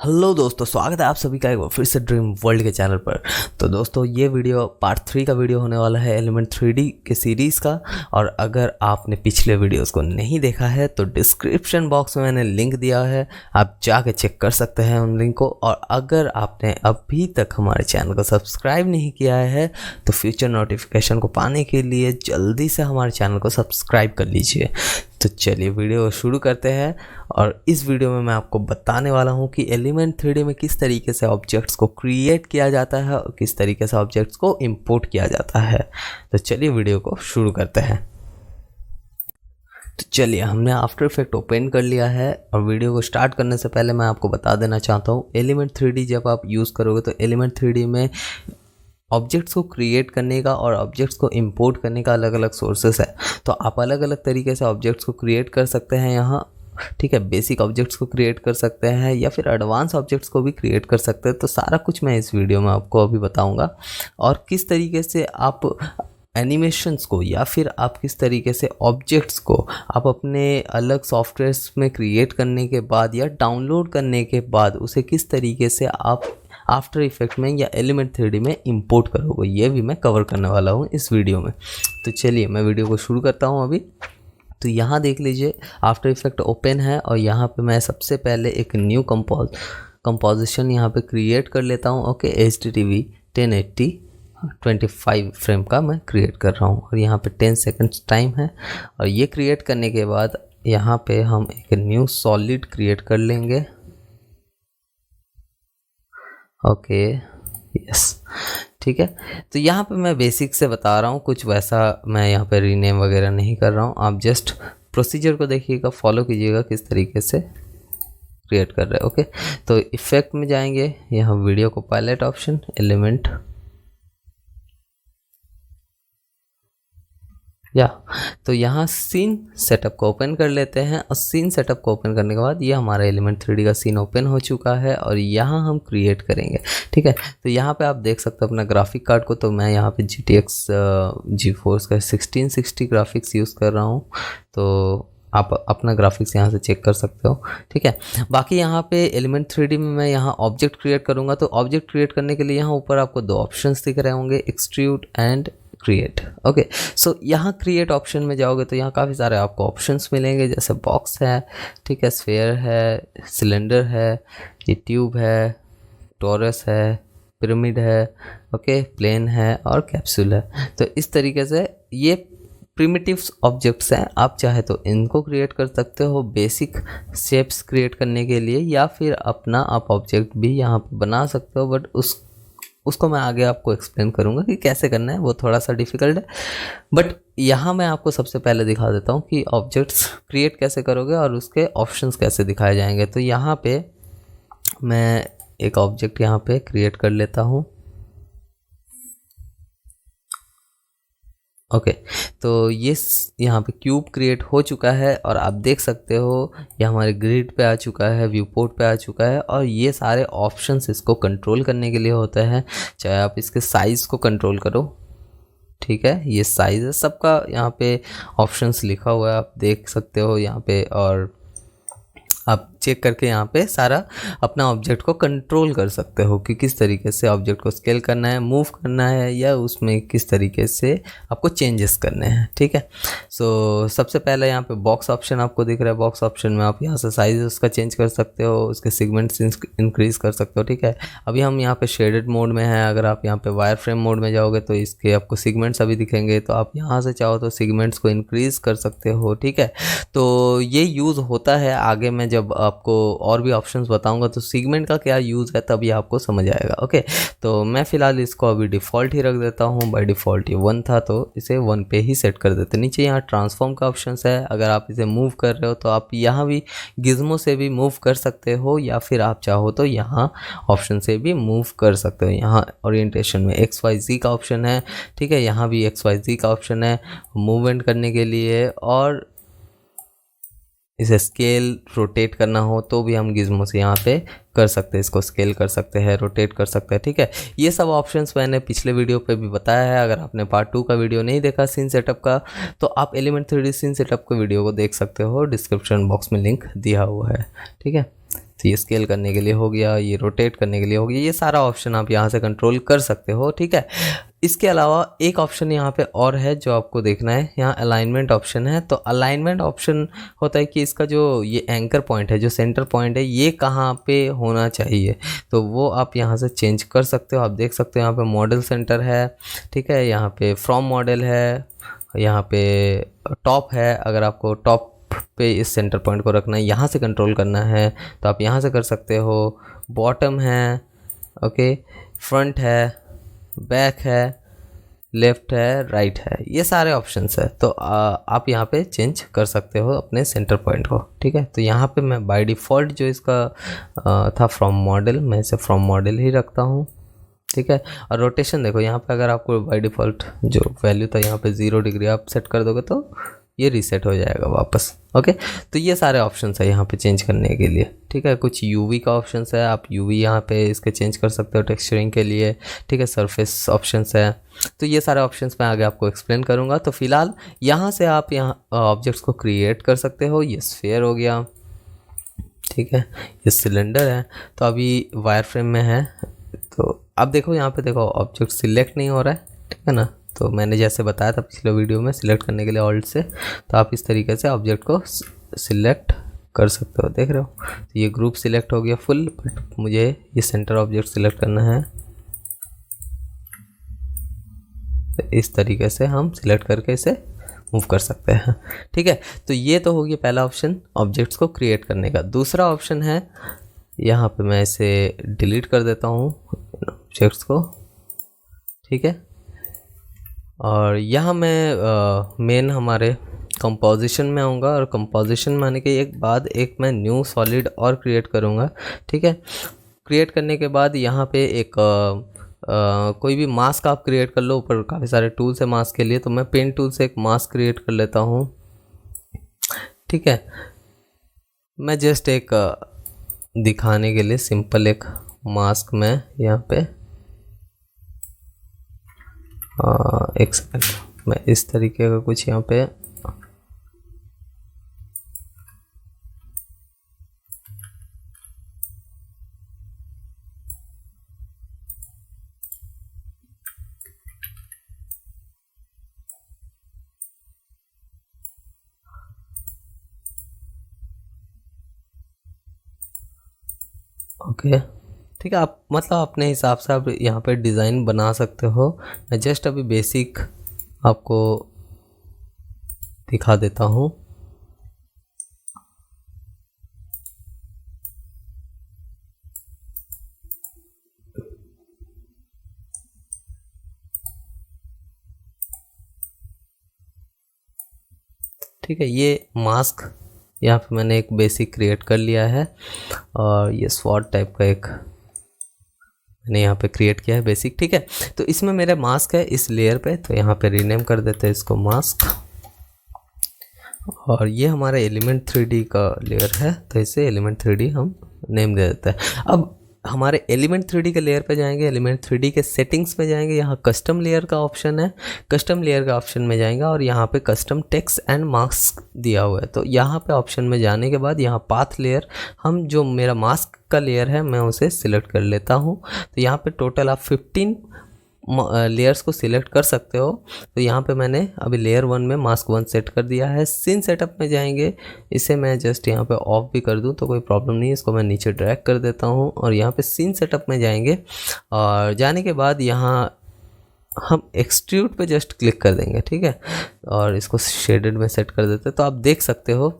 Hello दोस्तों, स्वागत है आप सभी का एक बार फिर से ड्रीम वर्ल्ड के चैनल पर। तो दोस्तों ये वीडियो पार्ट 3 का वीडियो होने वाला है एलिमेंट 3D के सीरीज़ का। और अगर आपने पिछले वीडियोस को नहीं देखा है तो डिस्क्रिप्शन बॉक्स में मैंने लिंक दिया है, आप जाके चेक कर सकते हैं उन लिंक को। और अगर आपने अभी तक हमारे चैनल को सब्सक्राइब नहीं किया है तो फ्यूचर नोटिफिकेशन को पाने के लिए जल्दी से हमारे चैनल को सब्सक्राइब कर लीजिए। तो चलिए वीडियो शुरू करते हैं। और इस वीडियो में मैं आपको बताने वाला हूं कि एलिमेंट 3D में किस तरीके से ऑब्जेक्ट्स को क्रिएट किया जाता है और किस तरीके से ऑब्जेक्ट्स को इंपोर्ट किया जाता है। तो चलिए वीडियो को शुरू करते हैं। तो चलिए हमने आफ्टर इफेक्ट ओपन कर लिया है। और वीडियो को स्टार्ट करने से पहले मैं आपको बता देना चाहता हूँ, एलिमेंट 3D जब आप यूज़ करोगे तो एलिमेंट 3D में ऑब्जेक्ट्स को क्रिएट करने का और ऑब्जेक्ट्स को इंपोर्ट करने का अलग अलग सोर्सेस है। तो आप अलग अलग तरीके से ऑब्जेक्ट्स को क्रिएट कर सकते हैं यहाँ, ठीक है। बेसिक ऑब्जेक्ट्स को क्रिएट कर सकते हैं या फिर एडवांस ऑब्जेक्ट्स को भी क्रिएट कर सकते हैं। तो सारा कुछ मैं इस वीडियो में आपको अभी बताऊंगा। और किस तरीके से आप एनिमेशंस को या फिर आप किस तरीके से ऑब्जेक्ट्स को आप अपने अलग सॉफ्टवेयर्स में क्रिएट करने के बाद या डाउनलोड करने के बाद उसे किस तरीके से आप आफ्टर इफेक्ट में या एलिमेंट 3D में इंपोर्ट करोगे, ये भी मैं कवर करने वाला हूँ इस वीडियो में। तो चलिए मैं वीडियो को शुरू करता हूँ अभी। तो यहाँ देख लीजिए आफ्टर इफेक्ट ओपन है और यहाँ पे मैं सबसे पहले एक न्यू कंपोजिशन यहाँ पे क्रिएट कर लेता हूँ। ओके, HDTV 1080 25 फ्रेम का मैं क्रिएट कर रहा हूँ और यहाँ पे 10 सेकंड्स टाइम है। और ये क्रिएट करने के बाद यहाँ पे हम एक न्यू सॉलिड क्रिएट कर लेंगे। ओके यस, ठीक है। तो यहाँ पे मैं बेसिक से बता रहा हूँ, कुछ वैसा मैं यहाँ पे रीनेम वगैरह नहीं कर रहा हूँ। आप जस्ट प्रोसीजर को देखिएगा, फॉलो कीजिएगा किस तरीके से क्रिएट कर रहे हैं। ओके, तो इफेक्ट में जाएंगे, यहाँ वीडियो को पायलट ऑप्शन, एलिमेंट तो यहाँ सीन सेटअप को ओपन कर लेते हैं। और सीन सेटअप को ओपन करने के बाद ये हमारा एलिमेंट 3D का सीन ओपन हो चुका है और यहाँ हम क्रिएट करेंगे, ठीक है। तो यहाँ पे आप देख सकते हो अपना ग्राफिक कार्ड को। तो मैं यहाँ पे GTX GeForce का 1660 ग्राफिक्स यूज़ कर रहा हूँ। तो आप अपना ग्राफिक्स यहाँ से चेक कर सकते हो, ठीक है। बाकी यहाँ पे एलिमेंट 3D में मैं यहाँ ऑब्जेक्ट क्रिएट करूँगा। तो ऑब्जेक्ट क्रिएट करने के लिए यहाँ ऊपर आपको दो ऑप्शंस दिख रहे होंगे, एक्सट्रूड एंड क्रिएट। ओके, सो यहाँ क्रिएट ऑप्शन में जाओगे तो यहाँ काफ़ी सारे आपको ऑप्शंस मिलेंगे, जैसे बॉक्स है, ठीक है, स्फेयर है, सिलेंडर है, ये ट्यूब है, टोरस है, पिरामिड है, ओके, प्लेन है और कैप्सूल है। तो इस तरीके से ये प्रिमिटिव्स ऑब्जेक्ट्स हैं। आप चाहे तो इनको क्रिएट कर सकते हो बेसिक शेप्स क्रिएट करने के लिए, या फिर अपना आप ऑब्जेक्ट भी यहाँ पे बना सकते हो। बट उसको मैं आगे आपको एक्सप्लेन करूँगा कि कैसे करना है, वो थोड़ा सा डिफ़िकल्ट है। बट यहाँ मैं आपको सबसे पहले दिखा देता हूँ कि ऑब्जेक्ट्स क्रिएट कैसे करोगे और उसके ऑप्शंस कैसे दिखाए जाएंगे। तो यहाँ पे मैं एक ऑब्जेक्ट यहाँ पे क्रिएट कर लेता हूँ। ओके, तो ये यहाँ पे क्यूब क्रिएट हो चुका है और आप देख सकते हो ये हमारे ग्रिड पे आ चुका है, व्यू पोर्ट पे आ चुका है। और ये सारे ऑप्शंस इसको कंट्रोल करने के लिए होते हैं, चाहे आप इसके साइज़ को कंट्रोल करो, ठीक है। ये साइज़ है सबका, यहाँ पे ऑप्शंस लिखा हुआ है, आप देख सकते हो यहाँ पे। और आप चेक करके यहाँ पे सारा अपना ऑब्जेक्ट को कंट्रोल कर सकते हो कि किस तरीके से ऑब्जेक्ट को स्केल करना है, मूव करना है, या उसमें किस तरीके से आपको चेंजेस करने हैं, ठीक है। सो सबसे पहले यहाँ पे बॉक्स ऑप्शन आपको दिख रहा है। बॉक्स ऑप्शन में आप यहाँ से साइज उसका चेंज कर सकते हो, उसके सेगमेंट्स इंक्रीज़ कर सकते हो, ठीक है। अभी हम यहाँ पे शेडेड मोड में हैं। अगर आप यहाँ पे वायर फ्रेम मोड में जाओगे तो इसके आपको सेगमेंट्स अभी दिखेंगे। तो आप यहाँ से चाहो तो सेगमेंट्स को इंक्रीज़ कर सकते हो, ठीक है। तो ये यूज़ होता है आगे मैं जब आपको और भी ऑप्शंस बताऊंगा तो सेगमेंट का क्या यूज़ है तभी आपको समझ आएगा। ओके, तो मैं फ़िलहाल इसको अभी डिफ़ॉल्ट ही रख देता हूँ। बाय डिफ़ॉल्ट ये 1 था तो इसे 1 पे ही सेट कर देते। नीचे यहाँ ट्रांसफॉर्म का ऑप्शंस है। अगर आप इसे मूव कर रहे हो तो आप यहाँ भी गिज़मो से भी मूव कर सकते हो, या फिर आप चाहो तो यहाँ ऑप्शन से भी मूव कर सकते हो। यहाँ ओरिएंटेशन में XYZ का ऑप्शन है, ठीक है। यहाँ भी XYZ का ऑप्शन है मूवमेंट करने के लिए। और इसे स्केल रोटेट करना हो तो भी हम गिज़मो से यहाँ पे कर सकते हैं, इसको स्केल कर सकते हैं, रोटेट कर सकते हैं, ठीक है। ये सब ऑप्शंस मैंने पिछले वीडियो पे भी बताया है। अगर आपने पार्ट 2 का वीडियो नहीं देखा सीन सेटअप का तो आप एलिमेंट 3D सीन सेटअप के वीडियो को देख सकते हो, डिस्क्रिप्शन बॉक्स में लिंक दिया हुआ है, ठीक है। तो ये स्केल करने के लिए हो गया, ये रोटेट करने के लिए हो गया, ये सारा ऑप्शन आप यहाँ से कंट्रोल कर सकते हो, ठीक है। इसके अलावा एक ऑप्शन यहाँ पे और है जो आपको देखना है, यहाँ अलाइनमेंट ऑप्शन है। तो अलाइनमेंट ऑप्शन होता है कि इसका जो ये एंकर पॉइंट है, जो सेंटर पॉइंट है, ये कहाँ पे होना चाहिए, तो वो आप यहाँ से चेंज कर सकते हो। आप देख सकते हो यहाँ पे मॉडल सेंटर है, ठीक है, यहाँ पे फ्रॉम मॉडल है, यहाँ पे टॉप है। अगर आपको टॉप पे इस सेंटर पॉइंट को रखना है, यहाँ से कंट्रोल करना है, तो आप यहाँ से कर सकते हो। बॉटम है, ओके, फ्रंट है, बैक है, लेफ़्ट है, राइट है, ये सारे ऑप्शंस है। तो आप यहाँ पे चेंज कर सकते हो अपने सेंटर पॉइंट को, ठीक है। तो यहाँ पे मैं बाय डिफ़ॉल्ट जो इसका था फ्रॉम मॉडल, मैं इसे फ्रॉम मॉडल ही रखता हूँ, ठीक है। और रोटेशन देखो यहाँ पे, अगर आपको बाय डिफ़ॉल्ट जो वैल्यू था यहाँ पे 0 डिग्री आप सेट कर दोगे तो ये रीसेट हो जाएगा वापस, ओके। तो ये सारे ऑप्शंस है यहाँ पे चेंज करने के लिए, ठीक है। कुछ यूवी का ऑप्शंस है, आप यूवी यहाँ पे इसके चेंज कर सकते हो टेक्सचरिंग के लिए, ठीक है। सरफेस ऑप्शंस है, तो ये सारे ऑप्शंस मैं आगे आपको एक्सप्लेन करूँगा। तो फिलहाल यहाँ से आप यहाँ ऑब्जेक्ट्स को क्रिएट कर सकते हो। ये स्फीयर हो गया, ठीक है, ये सिलेंडर है, तो अभी वायर फ्रेम में है। तो अब देखो यहाँ पे देखो ऑब्जेक्ट सिलेक्ट नहीं हो रहा है, ठीक है ना। तो मैंने जैसे बताया था पिछले वीडियो में, सिलेक्ट करने के लिए ऑल्ट से, तो आप इस तरीके से ऑब्जेक्ट को सिलेक्ट कर सकते हो, देख रहे हो। तो ये ग्रुप सिलेक्ट हो गया फुल, बट मुझे ये सेंटर ऑब्जेक्ट सिलेक्ट करना है। तो इस तरीके से हम सिलेक्ट करके इसे मूव कर सकते हैं, ठीक है। तो ये तो हो गया पहला ऑप्शन ऑब्जेक्ट्स को क्रिएट करने का। दूसरा ऑप्शन है, यहाँ पे मैं इसे डिलीट कर देता हूँ ऑब्जेक्ट्स को, ठीक है। और यहाँ मैं मेन हमारे कंपोजिशन में आऊँगा, और कंपोजिशन में आने के एक बाद एक मैं न्यू सॉलिड और क्रिएट करूँगा, ठीक है। क्रिएट करने के बाद यहाँ पे एक कोई भी मास्क आप क्रिएट कर लो। ऊपर काफ़ी सारे टूल्स है मास्क के लिए, तो मैं पेन टूल से एक मास्क क्रिएट कर लेता हूँ, ठीक है। मैं जस्ट एक दिखाने के लिए सिंपल एक मास्क में यहाँ पे एक सेकंड, मैं इस तरीके का कुछ यहाँ पे ओके, ठीक है। आप मतलब अपने हिसाब से आप यहाँ पे डिज़ाइन बना सकते हो। मैं जस्ट अभी बेसिक आपको दिखा देता हूँ। ठीक है, ये मास्क यहाँ पे मैंने एक बेसिक क्रिएट कर लिया है, और ये स्वॉट टाइप का एक मैंने यहाँ पे क्रिएट किया है बेसिक, ठीक है। तो इसमें मेरा मास्क है इस लेयर पे, तो यहाँ पे रीनेम कर देते हैं इसको मास्क। और ये हमारा एलिमेंट 3D का लेयर है, तो इसे एलिमेंट 3D हम नेम दे देते हैं। अब हमारे एलिमेंट 3D के लेयर पे जाएंगे, एलिमेंट 3D के सेटिंग्स में जाएंगे, यहाँ कस्टम लेयर का ऑप्शन है, कस्टम लेयर का ऑप्शन में जाएंगे, और यहाँ पे कस्टम टेक्स्ट एंड मास्क दिया हुआ है। तो यहाँ पे ऑप्शन में जाने के बाद यहाँ पाथ लेयर, हम जो मेरा मास्क का लेयर है मैं उसे सिलेक्ट कर लेता हूँ। तो यहाँ पे टोटल आप 15 लेयर्स को सिलेक्ट कर सकते हो। तो यहाँ पे मैंने अभी लेयर 1 में मास्क 1 सेट कर दिया है। सीन सेटअप में जाएंगे, इसे मैं जस्ट यहाँ पे ऑफ भी कर दूँ तो कोई प्रॉब्लम नहीं है, इसको मैं नीचे ड्रैग कर देता हूँ। और यहाँ पे सीन सेटअप में जाएंगे, और जाने के बाद यहाँ हम एक्सट्रूड पे जस्ट क्लिक कर देंगे, ठीक है, और इसको शेडेड में सेट कर देते हैं। तो आप देख सकते हो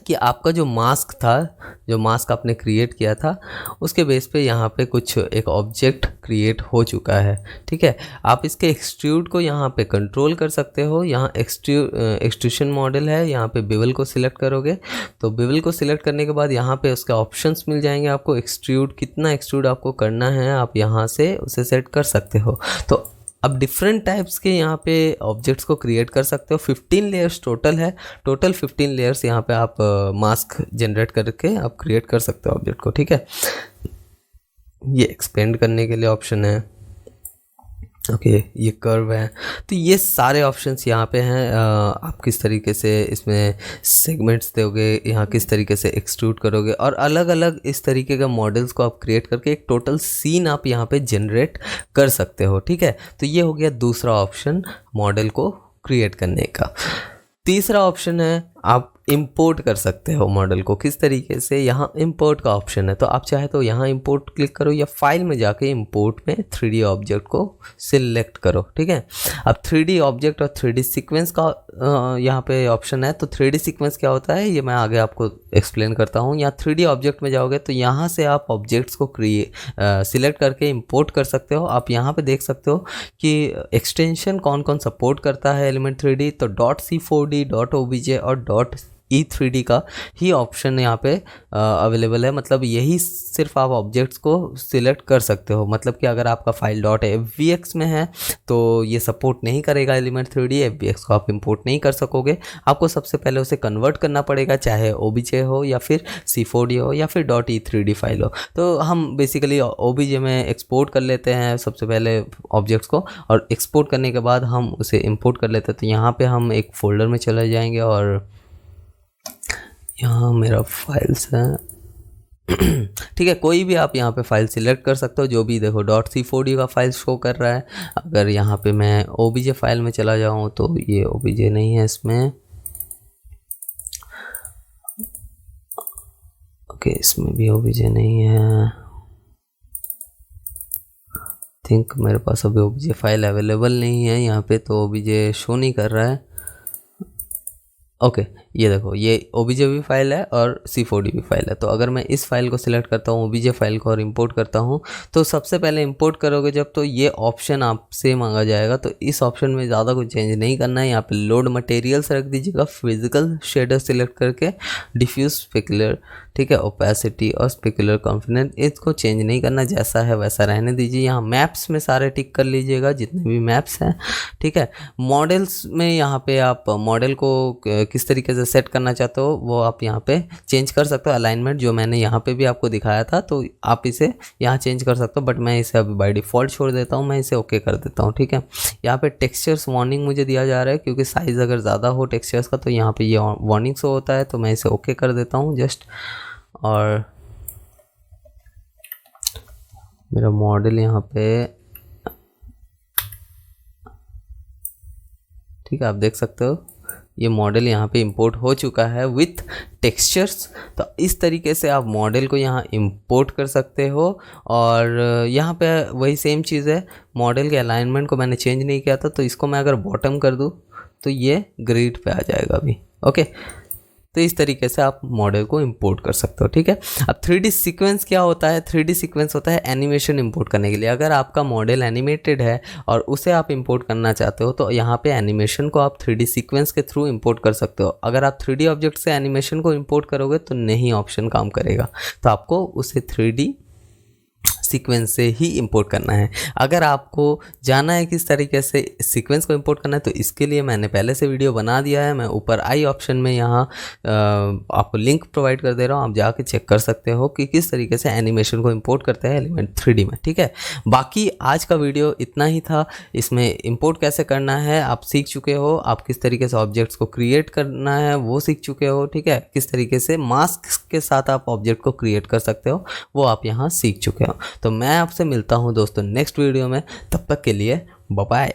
कि आपका जो मास्क था, जो मास्क आपने क्रिएट किया था, उसके बेस पे यहाँ पे कुछ एक ऑब्जेक्ट क्रिएट हो चुका है, ठीक है। आप इसके एक्सट्रूड को यहाँ पे कंट्रोल कर सकते हो। यहाँ एक्सट्रूशन मॉडल है, यहाँ पे बेवल को सिलेक्ट करोगे, तो बेवल को सिलेक्ट करने के बाद यहाँ पे उसके ऑप्शंस मिल जाएंगे आपको। एक्सट्रूड, कितना एक्सट्रूड आपको करना है आप यहाँ से उसे सेट कर सकते हो। तो अब डिफरेंट टाइप्स के यहाँ पे ऑब्जेक्ट्स को क्रिएट कर सकते हो। 15 लेयर्स टोटल है, टोटल 15 लेयर्स यहाँ पे आप मास्क जनरेट करके आप क्रिएट कर सकते हो ऑब्जेक्ट को, ठीक है। ये एक्सपेंड करने के लिए ऑप्शन है, ओके ये कर्व है। तो ये सारे ऑप्शंस यहाँ पे हैं। आप किस तरीके से इसमें सेगमेंट्स दोगे, यहाँ किस तरीके से एक्सट्रूड करोगे, और अलग अलग इस तरीके का मॉडल्स को आप क्रिएट करके एक टोटल सीन आप यहाँ पे जनरेट कर सकते हो। ठीक है, तो ये हो गया दूसरा ऑप्शन मॉडल को क्रिएट करने का। तीसरा ऑप्शन है आप इंपोर्ट कर सकते हो मॉडल को। किस तरीके से, यहाँ इंपोर्ट का ऑप्शन है, तो आप चाहे तो यहाँ इंपोर्ट क्लिक करो या फाइल में जाके इंपोर्ट में 3D ऑब्जेक्ट को सिलेक्ट करो। ठीक है, अब 3D ऑब्जेक्ट और 3D सीक्वेंस का यहाँ पे ऑप्शन है। तो 3D सीक्वेंस क्या होता है ये मैं आगे आपको एक्सप्लेन करता हूँ। यहाँ 3D ऑब्जेक्ट में जाओगे तो यहाँ से आप ऑब्जेक्ट्स को सिलेक्ट करके इंपोर्ट कर सकते हो। आप यहाँ पे देख सकते हो कि एक्सटेंशन कौन कौन सपोर्ट करता है एलिमेंट 3D। तो .c4d, .obj और .e3d का ही ऑप्शन यहाँ पे अवेलेबल है। मतलब यही सिर्फ आप ऑब्जेक्ट्स को सिलेक्ट कर सकते हो। मतलब कि अगर आपका फाइल .fvx में है तो ये सपोर्ट नहीं करेगा एलिमेंट 3D, fvx को आप इंपोर्ट नहीं कर सकोगे। आपको सबसे पहले उसे कन्वर्ट करना पड़ेगा, चाहे obj हो या फिर c4d हो या फिर .e3d फाइल हो। तो हम बेसिकली obj में एक्सपोर्ट कर लेते हैं सबसे पहले ऑब्जेक्ट्स को, और एक्सपोर्ट करने के बाद हम उसे इंपोर्ट कर लेते हैं। तो यहाँ पे हम एक फोल्डर में चले जाएंगे और यहाँ मेरा फाइल्स है। ठीक है, कोई भी आप यहाँ पे फाइल सिलेक्ट कर सकते हो, जो भी देखो .c4d का फाइल शो कर रहा है। अगर यहाँ पे मैं obj फाइल में चला जाऊँ तो ये obj नहीं है इसमें। ओके, इसमें भी obj नहीं है। थिंक मेरे पास अभी obj फाइल अवेलेबल नहीं है यहाँ पे, तो obj शो नहीं कर रहा है। ओके, ये देखो ये obj भी फाइल है और c4d भी फाइल है। तो अगर मैं इस फाइल को सिलेक्ट करता हूँ obj फाइल को और इंपोर्ट करता हूँ, तो सबसे पहले इंपोर्ट करोगे जब, तो ये ऑप्शन आपसे मांगा जाएगा। तो इस ऑप्शन में ज़्यादा कुछ चेंज नहीं करना है। यहाँ पे लोड मटेरियल्स रख दीजिएगा, फिजिकल शेडर सिलेक्ट करके, डिफ्यूज स्पेकुलर, ठीक है, ओपेसिटी और स्पेकुलर कॉन्फिडेंस, इसको चेंज नहीं करना, जैसा है वैसा रहने दीजिए। यहाँ मैप्स में सारे टिक कर लीजिएगा जितने भी मैप्स हैं। ठीक है, मॉडल्स में यहाँ पे आप मॉडल को किस तरीके से सेट करना चाहते हो वो आप यहाँ पे चेंज कर सकते हो। अलाइनमेंट जो मैंने यहाँ पे भी आपको दिखाया था, तो आप इसे यहाँ चेंज कर सकते हो, बट मैं इसे अभी बाय डिफ़ॉल्ट छोड़ देता हूँ। मैं इसे ओके कर देता हूँ। ठीक है, यहाँ पे टेक्सचर्स वार्निंग मुझे दिया जा रहा है, क्योंकि साइज़ अगर ज़्यादा हो टेक्सचर्स का तो यहाँ पे ये वार्निंग शो होता है। तो मैं इसे ओके कर देता हूँ जस्ट, और मेरा मॉडल यहाँ पे, ठीक है, आप देख सकते हो ये मॉडल यहाँ पे इंपोर्ट हो चुका है विथ टेक्सचर्स। तो इस तरीके से आप मॉडल को यहाँ इंपोर्ट कर सकते हो। और यहाँ पे वही सेम चीज़ है, मॉडल के अलाइनमेंट को मैंने चेंज नहीं किया था, तो इसको मैं अगर बॉटम कर दूँ तो ये ग्रिड पे आ जाएगा अभी। ओके, तो इस तरीके से आप मॉडल को इंपोर्ट कर सकते हो। ठीक है, अब 3D सीक्वेंस क्या होता है? 3D सीक्वेंस होता है एनिमेशन इंपोर्ट करने के लिए। अगर आपका मॉडल एनिमेटेड है और उसे आप इंपोर्ट करना चाहते हो, तो यहाँ पे एनिमेशन को आप 3D सीक्वेंस के थ्रू इंपोर्ट कर सकते हो। अगर आप 3D ऑब्जेक्ट से एनिमेशन को इंपोर्ट करोगे तो नहीं ऑप्शन काम करेगा, तो आपको उसे 3D सीक्वेंस से ही इंपोर्ट करना है। अगर आपको जानना है किस तरीके से सीक्वेंस को इंपोर्ट करना है, तो इसके लिए मैंने पहले से वीडियो बना दिया है। मैं ऊपर आई ऑप्शन में यहाँ आपको लिंक प्रोवाइड कर दे रहा हूँ, आप जाके चेक कर सकते हो कि किस तरीके से एनिमेशन को इंपोर्ट करते हैं एलिमेंट 3D में। ठीक है, बाकी आज का वीडियो इतना ही था। इसमें इंपोर्ट कैसे करना है आप सीख चुके हो, आप किस तरीके से ऑब्जेक्ट्स को क्रिएट करना है वो सीख चुके हो। ठीक है, किस तरीके से मास्क के साथ आप ऑब्जेक्ट को क्रिएट कर सकते हो वो आप यहाँ सीख चुके हो। तो मैं आपसे मिलता हूँ दोस्तों नेक्स्ट वीडियो में, तब तक के लिए बाय बाय।